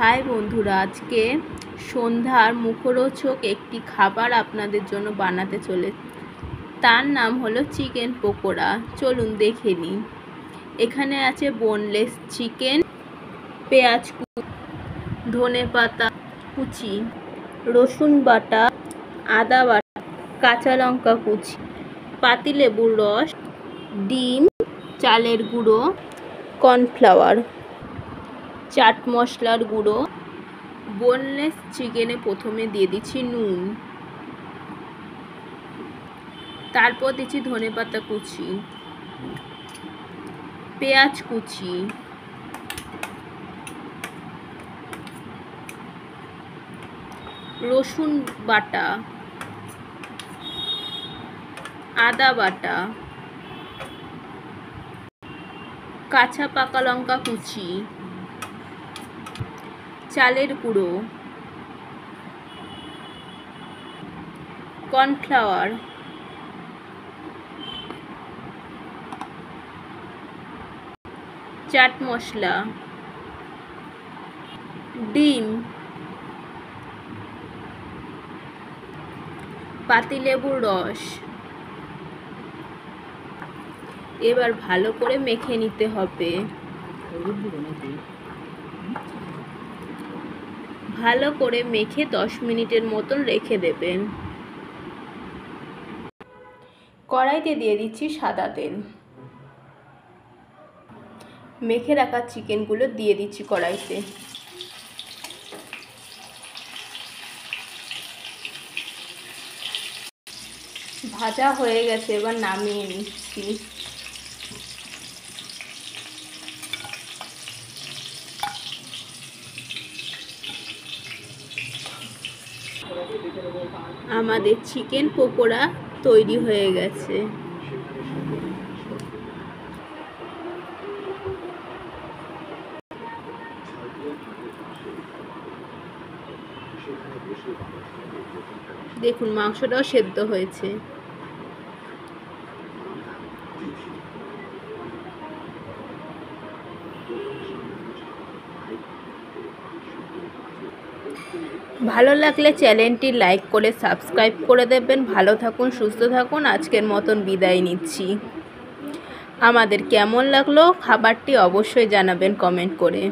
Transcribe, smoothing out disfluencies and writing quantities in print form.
High বন্ধুরা, আজকে সন্ধ্যার মুখরোচক একটি খাবার আপনাদের জন্য বানাতে চলেছি। তার নাম হলো চিকেন পকোড়া। চলুন দেখে নিই। এখানে আছে বোনলেস চিকেন, পেঁয়াজ কুচি, ধনেপাতা কুচি, রসুন বাটা, আদা বাটা, কাঁচা লঙ্কা কুচি, পাতিলেবুর রস, ডিম, চালের গুঁড়ো, কর্নফ্লাওয়ার, চাট মশলার গুঁড়ো। বোনলেস চিকেনে প্রথমে দিয়ে দিচ্ছি নুন, তারপর দিচ্ছি ধনেপাতা কুচি, পেঁয়াজ কুচি, রসুন বাটা, আদা বাটা, কাঁচা পাকা লঙ্কা কুচি, চালের গুঁড়ো, কর্নফ্লাওয়ার, চাট মশলা, ডিম, পাতিলেবুর রস। এবার ভালো করে মেখে নিতে হবে। ভালো করে মেখে 10 মিনিটের মতন রেখে দেবেন। কড়াইতে দিয়ে দিচ্ছি সাদা তেল। মেখে রাখা চিকেনগুলো দিয়ে দিচ্ছি কড়াইতে। ভাজা হয়ে গেছে, এবার নামিয়ে নিচ্ছি। আমাদের চিকেন পকোড়া তৈরি হয়ে গেছে। দেখুন, মাংসটাও সেদ্ধ হয়েছে। ভালো লাগলে চ্যানেলটি লাইক করে সাবস্ক্রাইব করে দেবেন। ভালো থাকুন, সুস্থ থাকুন। আজকের মতন বিদায় নিচ্ছি। আমাদের কেমন লাগলো খাবারটি অবশ্যই জানাবেন কমেন্ট করে।